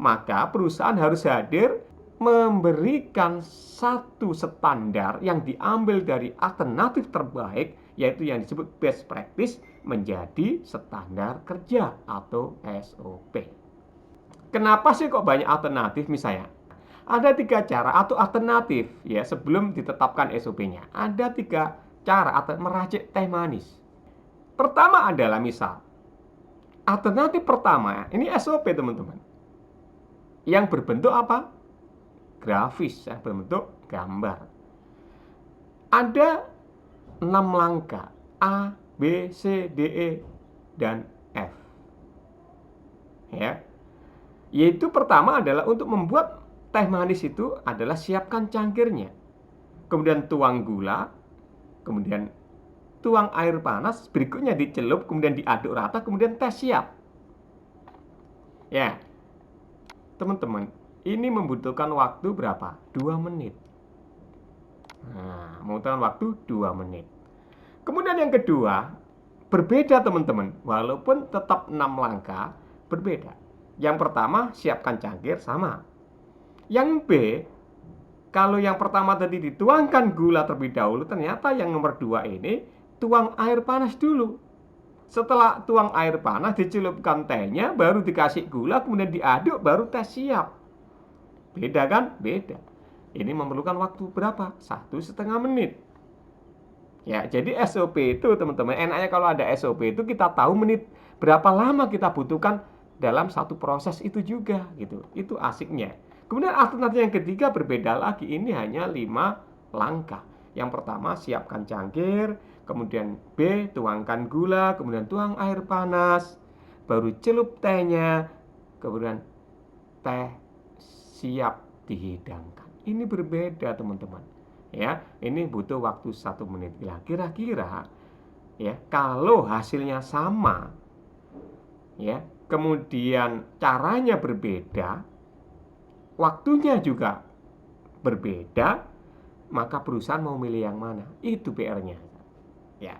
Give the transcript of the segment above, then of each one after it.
maka perusahaan harus hadir memberikan satu standar yang diambil dari alternatif terbaik, yaitu yang disebut best practice, menjadi standar kerja atau SOP. Kenapa sih kok banyak alternatif? Misalnya ada 3 cara atau alternatif ya sebelum ditetapkan SOP-nya. Ada 3 cara atau meracik teh manis. Pertama adalah misal alternatif pertama, ini SOP teman-teman, yang berbentuk apa? Grafis, ya, berbentuk gambar. Ada 6 langkah, A, B, C, D, E, dan F. Ya. Yaitu pertama adalah untuk membuat teh manis itu adalah siapkan cangkirnya. Kemudian tuang gula, kemudian tuang air panas, berikutnya dicelup, kemudian diaduk rata, kemudian teh siap. Ya, teman-teman, ini membutuhkan waktu berapa? 2 menit. Nah, membutuhkan waktu 2 menit. Kemudian yang kedua, berbeda teman-teman, walaupun tetap 6 langkah, berbeda. Yang pertama, siapkan cangkir, sama. Yang B, kalau yang pertama tadi dituangkan gula terlebih dahulu, ternyata yang nomor 2 ini tuang air panas dulu. Setelah tuang air panas, dicelupkan tehnya, baru dikasih gula, kemudian diaduk, baru teh siap. Beda kan? Beda. Ini memerlukan waktu berapa? 1,5 menit. Ya, jadi SOP itu teman-teman, enaknya kalau ada SOP itu kita tahu menit berapa lama kita butuhkan dalam satu proses itu juga gitu. Itu asiknya. Kemudian alternatif yang ketiga berbeda lagi, ini hanya 5 langkah. Yang pertama siapkan cangkir, kemudian B tuangkan gula, kemudian tuang air panas, baru celup tehnya, kemudian teh siap dihidangkan. Ini berbeda teman-teman. Ya, ini butuh waktu 1 menit. Ya, kira-kira ya kalau hasilnya sama, ya, kemudian caranya berbeda, waktunya juga berbeda, maka perusahaan mau milih yang mana? Itu PR-nya. Ya,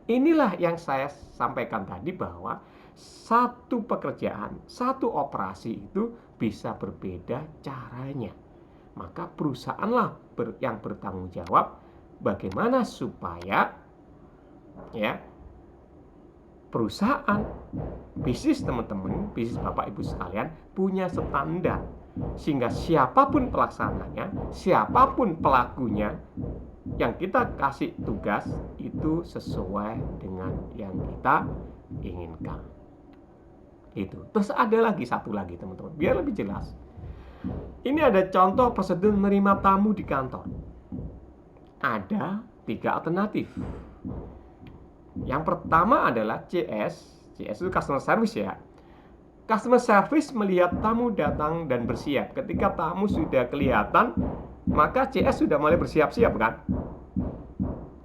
inilah yang saya sampaikan tadi bahwa satu pekerjaan, satu operasi itu bisa berbeda caranya. Maka perusahaanlah yang bertanggung jawab bagaimana supaya ya perusahaan, bisnis teman-teman, bisnis Bapak Ibu sekalian punya standar, sehingga siapapun pelaksananya, siapapun pelakunya, yang kita kasih tugas itu sesuai dengan yang kita inginkan. Itu. Terus ada lagi satu lagi teman-teman, biar lebih jelas. Ini ada contoh prosedur menerima tamu di kantor. Ada 3 alternatif. Yang pertama adalah CS. CS itu customer service ya. Customer service melihat tamu datang dan bersiap. Ketika tamu sudah kelihatan, maka CS sudah mulai bersiap-siap kan?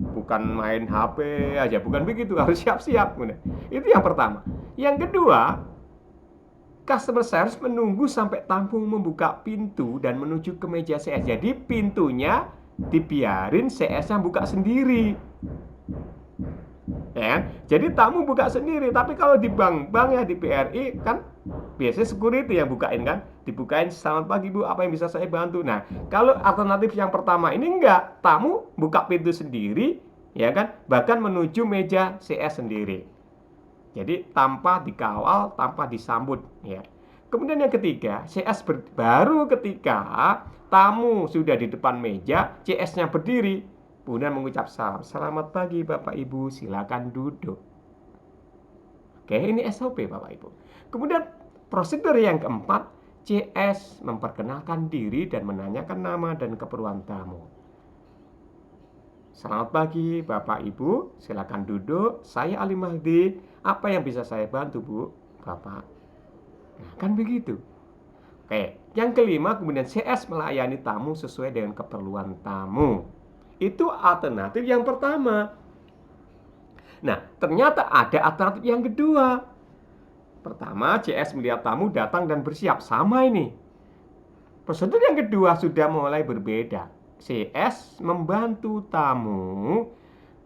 Bukan main HP aja, bukan begitu, harus siap-siap. Itu yang pertama. Yang kedua, customer service menunggu sampai tamu membuka pintu dan menuju ke meja CS. Jadi pintunya dibiarin CS-nya buka sendiri. Ya, jadi tamu buka sendiri. Tapi kalau di bank-bank ya, di BRI kan biasanya security yang bukain kan. Dibukain, selamat pagi Bu, apa yang bisa saya bantu. Nah, kalau alternatif yang pertama ini enggak, tamu buka pintu sendiri, ya kan, bahkan menuju meja CS sendiri. Jadi tanpa dikawal, tanpa disambut ya. Kemudian yang ketiga, CS baru ketika tamu sudah di depan meja, CS-nya berdiri, kemudian mengucap salam. Selamat pagi Bapak Ibu, silakan duduk. Oke, ini SOP Bapak Ibu. Kemudian prosedur yang keempat, CS memperkenalkan diri dan menanyakan nama dan keperluan tamu. Selamat pagi Bapak Ibu, silakan duduk. Saya Ali Mahdi. Apa yang bisa saya bantu Bu, Bapak? Nah, kan begitu. Oke, yang kelima kemudian CS melayani tamu sesuai dengan keperluan tamu. Itu alternatif yang pertama. Nah, ternyata ada alternatif yang kedua. Pertama, CS melihat tamu datang dan bersiap. Sama ini. Prosedur yang kedua sudah mulai berbeda. CS membantu tamu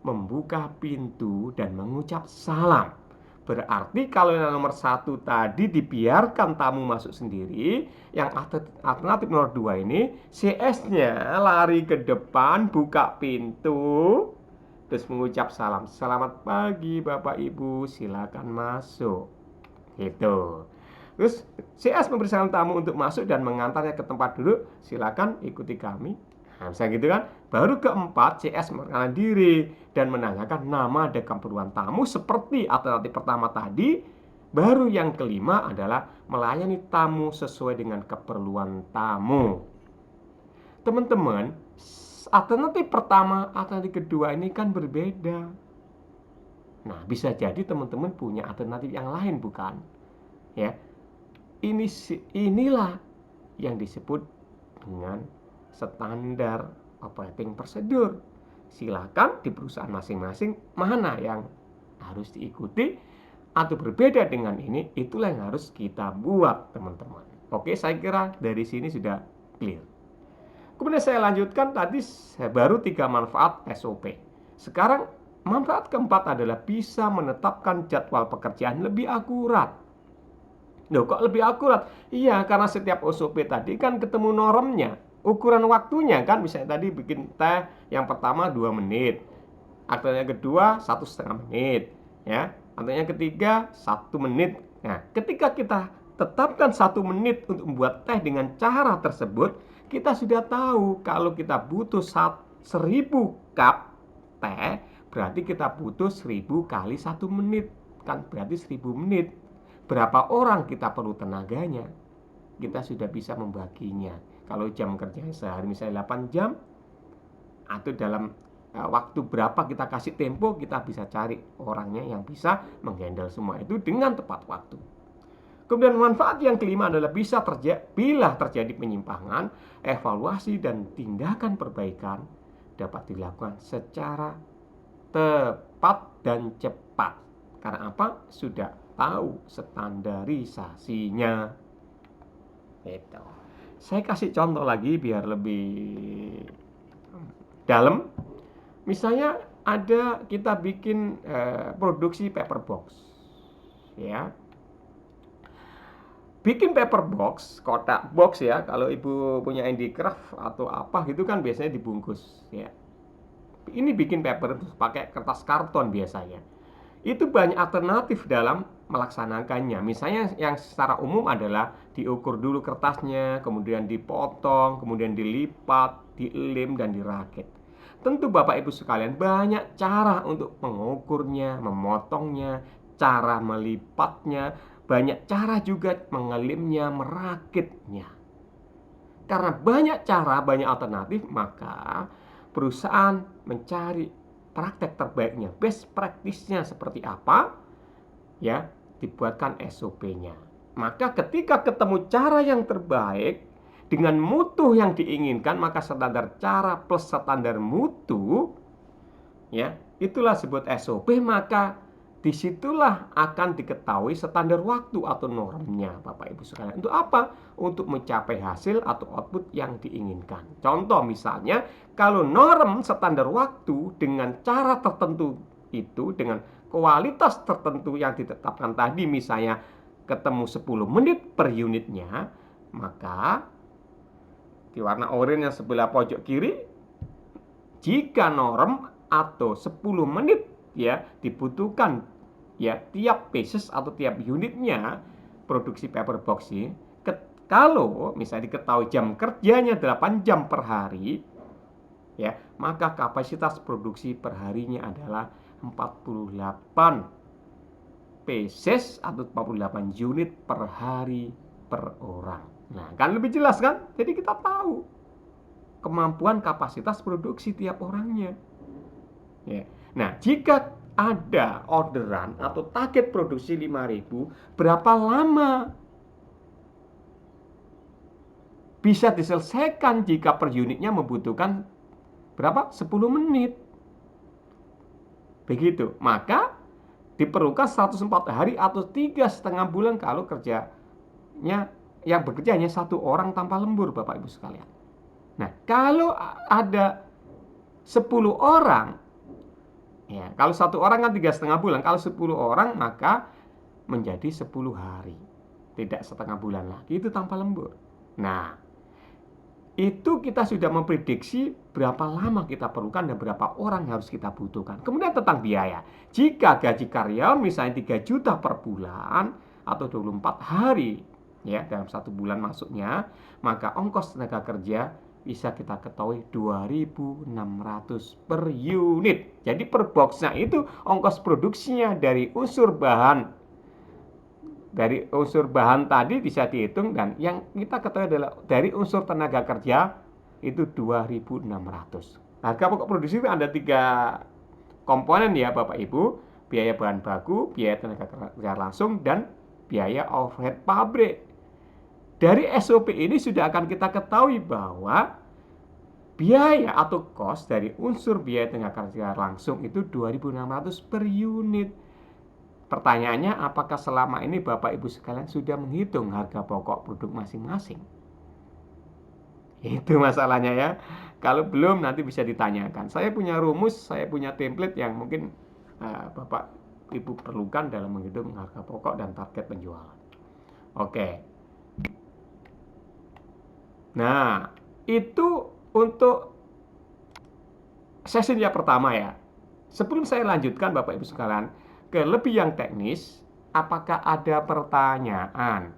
membuka pintu dan mengucap salam. Berarti kalau yang nomor 1 tadi dibiarkan tamu masuk sendiri, yang alternatif nomor 2 ini CS-nya lari ke depan, buka pintu, terus mengucap salam. Selamat pagi Bapak Ibu, silakan masuk. Gitu. Terus CS memberi salam tamu untuk masuk dan mengantarnya ke tempat duduk. Silakan ikuti kami. Nah, bisa gitu kan? Baru keempat, CS mengenalkan diri dan menanyakan nama dan keperluan tamu seperti alternatif pertama tadi. Baru yang kelima adalah melayani tamu sesuai dengan keperluan tamu. Teman-teman, alternatif pertama, alternatif kedua ini kan berbeda. Nah, bisa jadi teman-teman punya alternatif yang lain, bukan? Ya, inilah yang disebut dengan standar operating procedure. Silakan di perusahaan masing-masing mana yang harus diikuti atau berbeda dengan ini, itulah yang harus kita buat, teman-teman. Oke, saya kira dari sini sudah clear. Kemudian saya lanjutkan, tadi saya baru 3 manfaat SOP. Sekarang manfaat keempat adalah bisa menetapkan jadwal pekerjaan lebih akurat. Loh, kok lebih akurat? Iya, karena setiap SOP tadi kan ketemu normnya, ukuran waktunya kan. Misalnya tadi bikin teh yang pertama 2 menit, akte yang kedua 1,5 menit, ya. Akte yang ketiga 1 menit. Nah, ketika kita tetapkan 1 menit untuk membuat teh dengan cara tersebut, kita sudah tahu kalau kita butuh 1000 cup teh, berarti kita butuh 1000 kali 1 menit, kan berarti 1000 menit. Berapa orang kita perlu tenaganya, kita sudah bisa membaginya. Kalau jam kerja sehari misalnya 8 jam, atau dalam waktu berapa kita kasih tempo, kita bisa cari orangnya yang bisa menghandle semua itu dengan tepat waktu. Kemudian manfaat yang kelima adalah bila terjadi penyimpangan, evaluasi dan tindakan perbaikan dapat dilakukan secara tepat dan cepat. Karena apa? Sudah tahu standarisasinya. Itu. Saya kasih contoh lagi biar lebih dalam. Misalnya kita bikin produksi paper box, ya. Bikin paper box, kotak box ya. Kalau ibu punya handicraft atau apa gitu kan biasanya dibungkus, ya. Ini bikin paper pakai kertas karton biasanya. Itu banyak alternatif dalam melaksanakannya. Misalnya yang secara umum adalah diukur dulu kertasnya, kemudian dipotong, kemudian dilipat, dilem dan dirakit. Tentu Bapak Ibu sekalian banyak cara untuk mengukurnya, memotongnya, cara melipatnya, banyak cara juga mengelimnya, merakitnya. Karena banyak cara, banyak alternatif, maka perusahaan mencari praktek terbaiknya, best practice-nya seperti apa, ya, dibuatkan SOP-nya. Maka ketika ketemu cara yang terbaik dengan mutu yang diinginkan, maka standar cara plus standar mutu, ya, itulah sebut SOP. Maka disitulah akan diketahui standar waktu atau normnya, Bapak Ibu sekalian. Untuk apa? Untuk mencapai hasil atau output yang diinginkan. Contoh misalnya, kalau norm standar waktu dengan cara tertentu itu, dengan kualitas tertentu yang ditetapkan tadi, misalnya ketemu 10 menit per unitnya, maka di warna oranye yang sebelah pojok kiri, jika norm atau 10 menit ya dibutuhkan ya tiap pieces atau tiap unitnya produksi paper box ini, kalau misalnya diketahui jam kerjanya 8 jam per hari, ya, maka kapasitas produksi per harinya adalah 48 pieces atau 48 unit per hari per orang. Nah, kan lebih jelas kan? Jadi kita tahu kemampuan kapasitas produksi tiap orangnya. Ya. Nah, jika ada orderan atau target produksi 5.000, berapa lama bisa diselesaikan jika per unitnya membutuhkan berapa? 10 menit. Begitu. Maka diperlukan 104 hari atau 3,5 bulan kalau kerjanya yang bekerja hanya 1 orang tanpa lembur, Bapak Ibu sekalian. Nah, kalau ada 10 orang Ya, kalau satu orang kan 3,5 bulan. Kalau 10 orang maka menjadi 10 hari. Tidak setengah bulan lagi, itu tanpa lembur. Nah, itu kita sudah memprediksi berapa lama kita perlukan dan berapa orang harus kita butuhkan. Kemudian tentang biaya. Jika gaji karyawan misalnya 3 juta per bulan atau 24 hari ya dalam 1 bulan masuknya, maka ongkos tenaga kerja bisa kita ketahui 2.600 per unit. Jadi per boxnya itu ongkos produksinya dari unsur bahan tadi bisa dihitung, dan yang kita ketahui adalah dari unsur tenaga kerja itu 2.600. Harga pokok produksi itu ada 3 komponen ya Bapak Ibu, biaya bahan baku, biaya tenaga kerja langsung, dan biaya overhead pabrik. Dari SOP ini sudah akan kita ketahui bahwa biaya atau cost dari unsur biaya tenaga kerja langsung itu 2.600 per unit. Pertanyaannya, apakah selama ini Bapak Ibu sekalian sudah menghitung harga pokok produk masing-masing? Itu masalahnya ya. Kalau belum, nanti bisa ditanyakan. Saya punya rumus, saya punya template yang mungkin Bapak Ibu perlukan dalam menghitung harga pokok dan target penjualan. Oke. Nah, itu untuk sesi yang pertama ya. Sebelum saya lanjutkan Bapak Ibu sekalian ke lebih yang teknis, apakah ada pertanyaan?